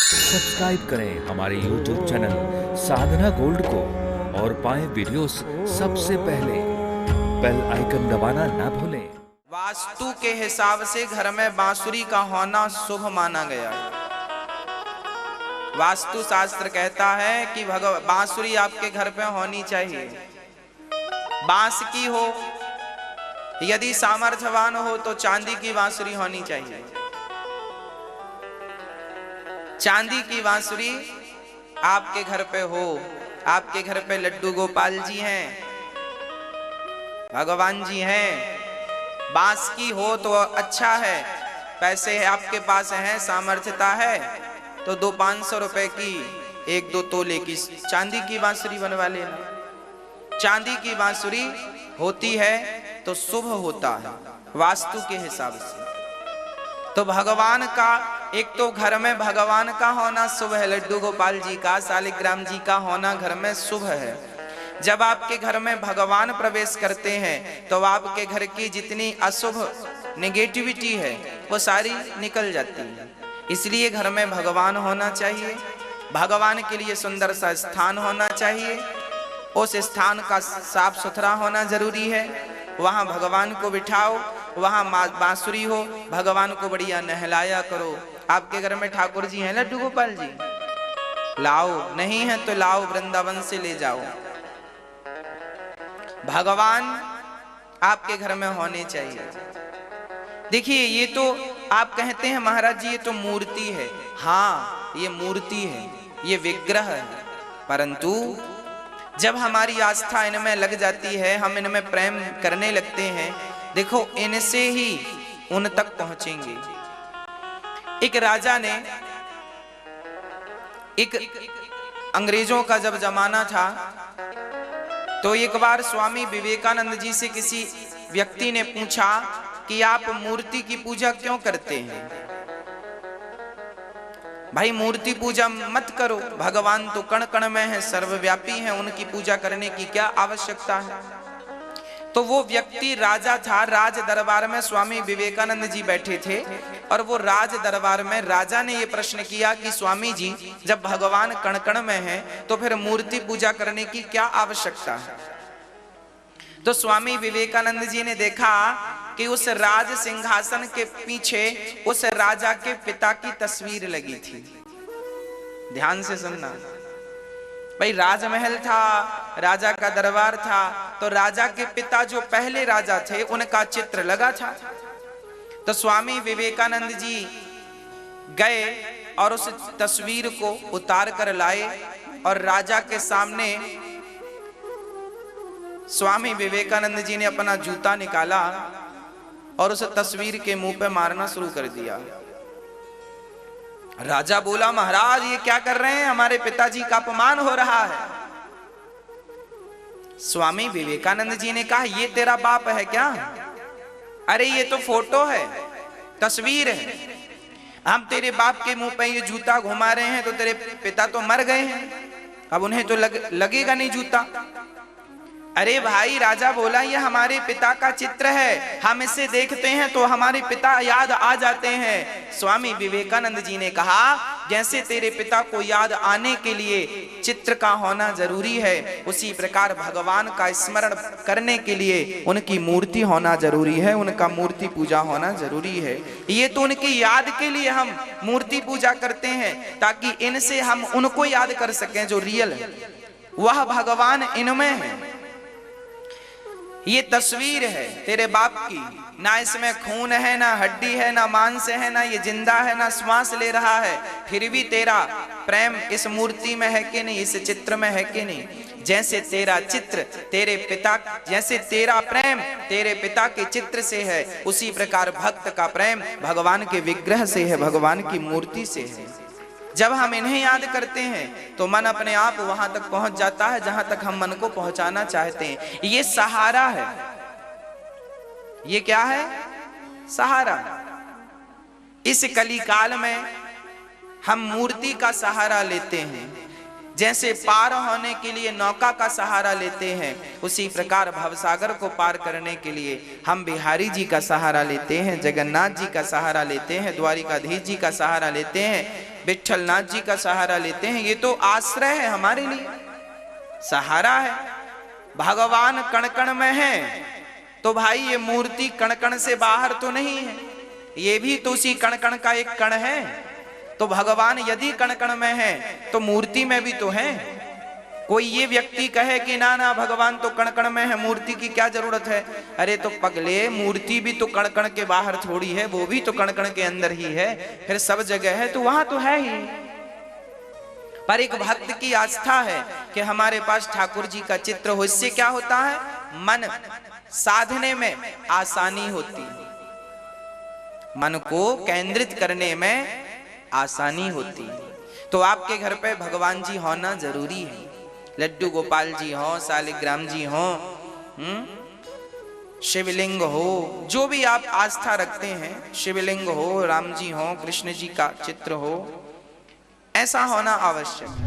Subscribe करें हमारे YouTube channel साधना gold को और पाएं वीडियोस सबसे पहले। बेल आइकन दबाना ना भूलें। वास्तु के हिसाब से घर में बांसुरी का होना शुभ माना गया है। वास्तु शास्त्र कहता है कि बांसुरी आपके घर पे होनी चाहिए, बांस की हो, यदि सामर्थ्यवान हो तो चांदी की बांसुरी होनी चाहिए। चांदी की बांसुरी आपके घर पे हो, आपके घर पे लड्डू गोपाल जी हैं, भगवान जी हैं, बांस की हो तो अच्छा है। पैसे आपके पास हैं, सामर्थ्यता है तो 200-500 रुपए की 1-2 तोले की चांदी की बांसुरी बनवा लेना। चांदी की बांसुरी होती है तो शुभ होता है वास्तु के हिसाब से। तो भगवान का, एक तो घर में भगवान का होना शुभ है, लड्डू गोपाल जी का, शालिग्राम जी का होना घर में शुभ है। जब आपके घर में भगवान प्रवेश करते हैं तो आपके घर की जितनी अशुभ नेगेटिविटी है वो सारी निकल जाती है। इसलिए घर में भगवान होना चाहिए। भगवान के लिए सुंदर सा स्थान होना चाहिए, उस स्थान का साफ सुथरा होना जरूरी है। वहाँ भगवान को बिठाओ, वहाँ बांसुरी हो, भगवान को बढ़िया नहलाया करो। आपके घर में ठाकुर जी हैं लड्डू गोपाल जी, लाओ, नहीं है तो लाओ, वृंदावन से ले जाओ। भगवान आपके घर में होने चाहिए। देखिए, ये तो आप कहते हैं महाराज जी ये तो मूर्ति है। हाँ, ये मूर्ति है, ये विग्रह है, परंतु जब हमारी आस्था इनमें लग जाती है, हम इनमें प्रेम करने लगते हैं, देखो इनसे ही उन तक पहुंचेंगे। एक राजा ने, एक अंग्रेजों का जब जमाना था तो एक बार स्वामी विवेकानंद जी से किसी व्यक्ति ने पूछा कि आप मूर्ति की पूजा क्यों करते हैं? भाई मूर्ति पूजा मत करो, भगवान तो कण कण में है, सर्वव्यापी है, उनकी पूजा करने की क्या आवश्यकता है? तो वो व्यक्ति राजा था, राज दरबार में स्वामी विवेकानंद जी बैठे थे और वो राज दरबार में राजा ने ये प्रश्न किया कि स्वामी जी जब भगवान कण कण में है तो फिर मूर्ति पूजा करने की क्या आवश्यकता है? तो स्वामी विवेकानंद जी ने देखा कि उस राज सिंहासन के पीछे उस राजा के पिता की तस्वीर लगी थी। ध्यान से सुनना भाई, राजमहल था, राजा का दरबार था, तो राजा के पिता जो पहले राजा थे उनका चित्र लगा था। तो स्वामी विवेकानंद जी गए और उस तस्वीर को उतार कर लाए और राजा के सामने स्वामी विवेकानंद जी ने अपना जूता निकाला और उस तस्वीर के मुंह पे मारना शुरू कर दिया। राजा बोला, महाराज ये क्या कर रहे हैं, हमारे पिताजी का अपमान हो रहा है। स्वामी विवेकानंद जी ने कहा, ये तेरा बाप है क्या? अरे ये तो फोटो है, तस्वीर है, हम तेरे बाप के मुंह पे ये जूता घुमा रहे हैं तो तेरे पिता तो मर गए हैं, अब उन्हें तो लगेगा नहीं जूता। अरे भाई, राजा बोला ये हमारे पिता का चित्र है, हम इसे देखते हैं तो हमारे पिता याद आ जाते हैं। स्वामी विवेकानंद जी ने कहा, जैसे तेरे पिता को याद आने के लिए चित्र का होना जरूरी है, उसी प्रकार भगवान का स्मरण करने के लिए उनकी मूर्ति होना जरूरी है, उनका मूर्ति पूजा होना जरूरी है। ये तो उनकी याद के लिए हम मूर्ति पूजा करते हैं ताकि इनसे हम उनको याद कर सकें जो रियल है, वह भगवान इनमें है। ये तस्वीर है तेरे बाप की, ना इसमें खून है, ना हड्डी है, ना मांस है, ना ये जिंदा है, ना श्वास ले रहा है, फिर भी तेरा प्रेम इस मूर्ति में है कि नहीं, इस चित्र में है कि नहीं? जैसे तेरा चित्र तेरे पिता, जैसे तेरा प्रेम तेरे पिता के चित्र से है, उसी प्रकार भक्त का प्रेम भगवान के विग्रह से है, भगवान की मूर्ति से है। जब हम इन्हें याद करते हैं तो मन अपने आप वहां तक पहुंच जाता है जहां तक हम मन को पहुंचाना चाहते हैं। ये सहारा है, ये क्या है? सहारा। इस कलिकाल में हम मूर्ति का सहारा लेते हैं, जैसे पार होने के लिए नौका का सहारा लेते हैं, उसी प्रकार भवसागर को पार करने के लिए हम बिहारी जी का सहारा लेते हैं, जगन्नाथ जी का सहारा लेते हैं, द्वारिकाधीश जी का सहारा लेते हैं। विट्ठलनाथ जी का सहारा लेते हैं, ये तो आश्रय है हमारे लिए, सहारा है। भगवान कण कण में है तो भाई ये मूर्ति कण कण से बाहर तो नहीं है, ये भी तो उसी कण कण का एक कण है। तो भगवान यदि कण कण में है तो मूर्ति में भी तो है। कोई ये व्यक्ति कहे कि ना ना भगवान तो कण कण में है, मूर्ति की क्या जरूरत है। अरे तो पगले, मूर्ति भी तो कण कण के बाहर थोड़ी है, वो भी तो कण कण के अंदर ही है। फिर सब जगह है तो वहां तो है ही। पर एक भक्त की आस्था है कि हमारे पास ठाकुर जी का चित्र हो, इससे क्या होता है, मन साधने में आसानी होती है, मन को केंद्रित करने में आसानी होती है। तो आपके घर पे भगवान जी होना जरूरी है, लड्डू गोपाल जी हो, शालिग्राम जी हो, शिवलिंग हो, जो भी आप आस्था रखते हैं, शिवलिंग हो, राम जी हो, कृष्ण जी का चित्र हो, ऐसा होना आवश्यक है।